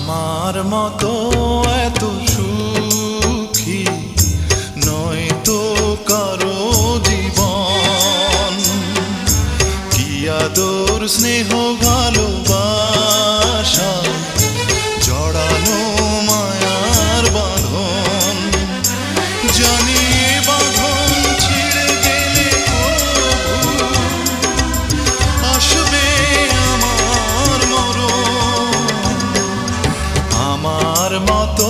আমার মতো এত সুখী নয় তো কারো জীবন, কি আদর স্নেহ ভালোবাসা জড়ানো মায়ার বাঁধন। জানি বাঁধন ছিঁড়ে গেলে প্রভু আসবে আমার মরণ। আমার মতো